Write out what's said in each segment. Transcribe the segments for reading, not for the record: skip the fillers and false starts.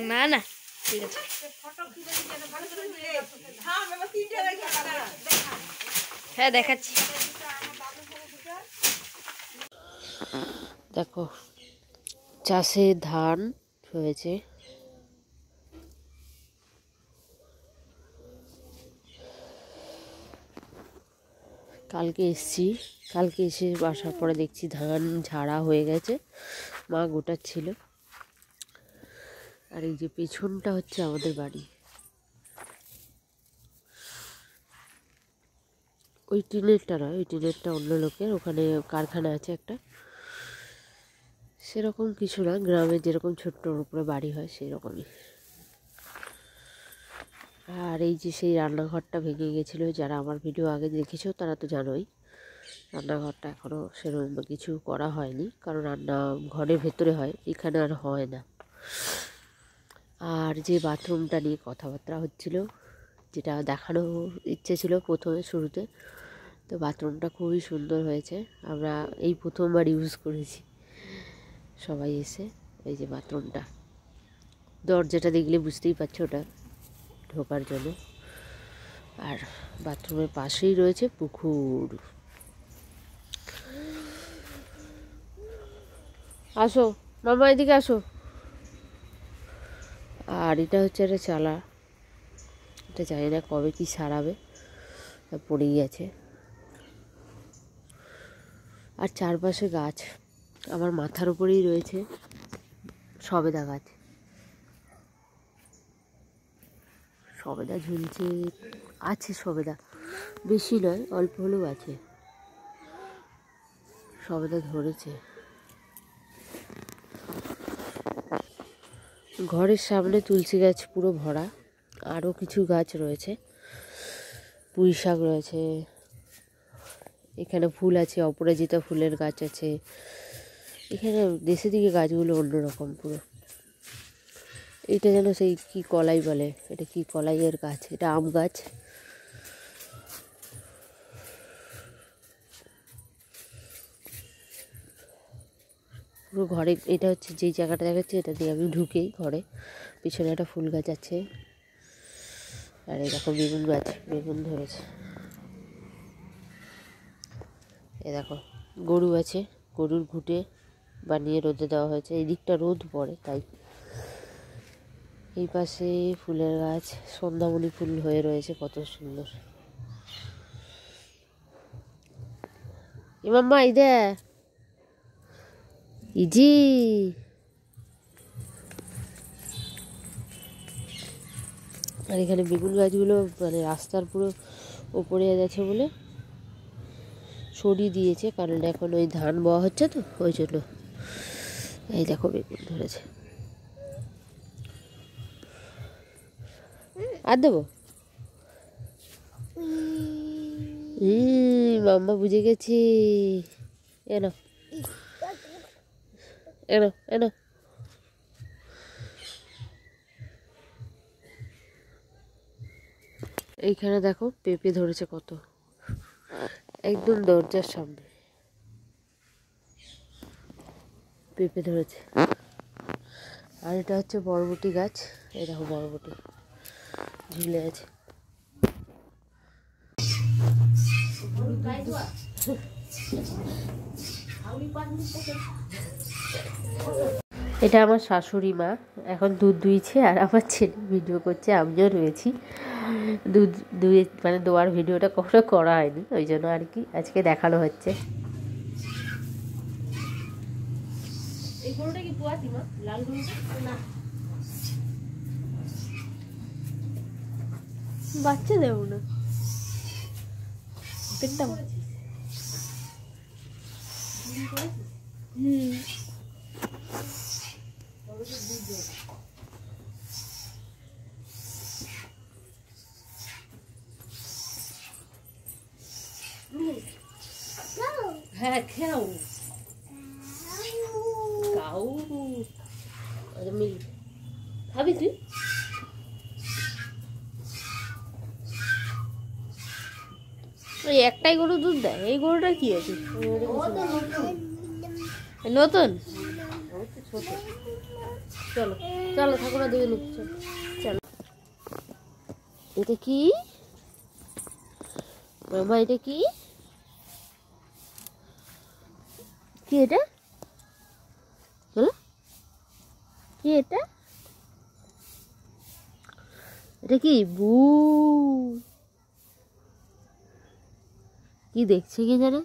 না না ঠিক আছে হ্যাঁ দেখাচ্ছি দেখো চাষে ধান হয়েছে কালকে এসে আসার পরে দেখছি ধান ঝাড়া হয়ে গেছে মা গোটাচ্ছিল আর এই যে পেছনটা হচ্ছে আমাদের বাড়ি ওই টিনেরটা নয় ওই টিনেরটা অন্য লোকের ওখানে কারখানা আছে একটা সেরকম কিছু না গ্রামে যেরকম ছোট্টর উপরে বাড়ি হয় সেই রকমই আর এই যে সেই রান্নাঘরটা ভেঙে গেছিলো যারা আমার ভিডিও আগে দেখেছো তারা তো জানোই রান্নাঘরটা এখনও সেরকম কিছু করা হয়নি কারণ রান্না ঘরের ভেতরে হয় এখানে আর হয় না আর যে বাথরুমটা নিয়ে কথাবার্তা হচ্ছিল যেটা দেখানোর ইচ্ছে ছিল প্রথমে শুরুতে তো বাথরুমটা খুবই সুন্দর হয়েছে আমরা এই প্রথমবার ইউজ করেছি সবাই এসে এই যে বাথরুমটা দরজাটা দেখলে বুঝতেই পারছো ওটা ঢোকার জন্য আর বাথরুমের পাশেই রয়েছে পুকুর আসো মামা এদিকে আসো আর এটা হচ্ছে একটা চালা এটা জানি না কবে কি সারাবে পড়েই আছে আর চারপাশে গাছ আমার মাথার উপরেই রয়েছে সবেদা গাছ সবেদা ঝুলছে আছে সবেদা বেশি নয় অল্প হলেও আছে সবেদা ধরেছে ঘরের সামনে তুলসী গাছ পুরো ভরা আরও কিছু গাছ রয়েছে পুঁই শাক রয়েছে এখানে ফুল আছে অপরাজিতা ফুলের গাছ আছে এখানে দেশের দিকে গাছগুলো অন্যরকম পুরো এটা যেন সেই কি কলাই বলে এটা কি কলাইয়ের গাছ এটা আম গাছ পুরো ঘরে এটা হচ্ছে যেই জায়গাটা দেখাচ্ছে এটা দিয়ে আমি ঢুকেই ঘরে পিছনে একটা ফুল গাছ আছে আর এরকম বেগুন গাছ বেগুন ধরেছে এ দেখো গরু আছে গরুর ঘুঁটে বানিয়ে রোদে দেওয়া হয়েছে এই দিকটা রোদ পড়ে তাই এই পাশে ফুলের গাছ সন্ধ্যামণি ফুল হয়ে রয়েছে কত সুন্দর মাম্মা ইদে ইজি আর এখানে বেগুন গাছগুলো মানে রাস্তার পুরো ওপরে গেছে বলে সরিয়ে দিয়েছে কারণ এখন ওই ধান বওয়া হচ্ছে তো ওই জন্য এই দেখো বেগুন ধরেছে আর দেবো মাম্মা বুঝে গেছি এনো এনো এনো এইখানে দেখো পেঁপে ধরেছে কত একদম দরজার সামনে পেঁপে ধরেছে আর এটা হচ্ছে বরবটি গাছ এই দেখো বরবটি ঝুলে আছে এটা আমার শাশুড়ি মা এখন দুধ দুইছে আর আমার ছেলে ভিডিও করছে আমিও রয়েছি দুধ দুয়ে মানে দোয়ার ভিডিওটা কখনো করা হয়নি ওই জন্য আর কি আজকে দেখানো হচ্ছে এই গরুটা কি পোয়াতি মা লাল গরুটা না বাচ্চা দেবো না পেটটা হ্যাঁ খেও কাউ মিল খাবি তুই ওই একটাই গরু দুধ দেয় এই গরুটা কি আছে নতুন চলো চলো ঠাকুমা দিয়ে নিচ্ছি। চলো, এটা কি মামা? এটা কি কি এটা? হ্যাঁ, কি এটা? এটা কি বু? কি দেখছে কি জানে?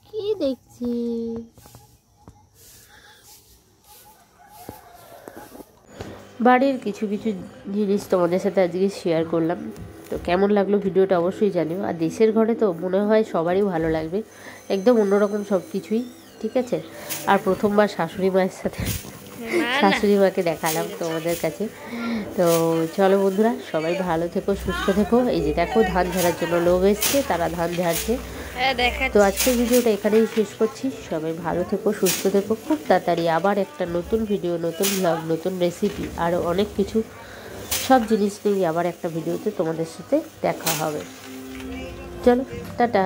কি দেখছে? বাড়ির কিছু কিছু জিনিস তোমাদের সাথে আজকে শেয়ার করলাম। তো কেমন লাগলো ভিডিওটা অবশ্যই জানিও। আর দেশের ঘরে তো মনে হয় সবারই ভালো লাগবে, একদম অন্যরকম সব কিছুই, ঠিক আছে। আর প্রথমবার শাশুড়ি মায়ের সাথে শাশুড়ি মাকে দেখালাম তোমাদের কাছে। তো চলো বন্ধুরা, সবাই ভালো থেকো, সুস্থ থেকো। এই যে দেখো ধান ঝাড়ার জন্য লোক এসছে, তারা ধান ঝাড়ছে। তো আজকের ভিডিওটা এখানেই শেষ করছি। সবাই ভালো থেকো, সুস্থ থেকো। খুব তাড়াতাড়ি আবার একটা নতুন ভিডিও, নতুন ব্লগ, নতুন রেসিপি, আরও অনেক কিছু সব জিনিস নিয়ে আবার একটা ভিডিওতে তোমাদের সাথে দেখা হবে। চলো, টাটা।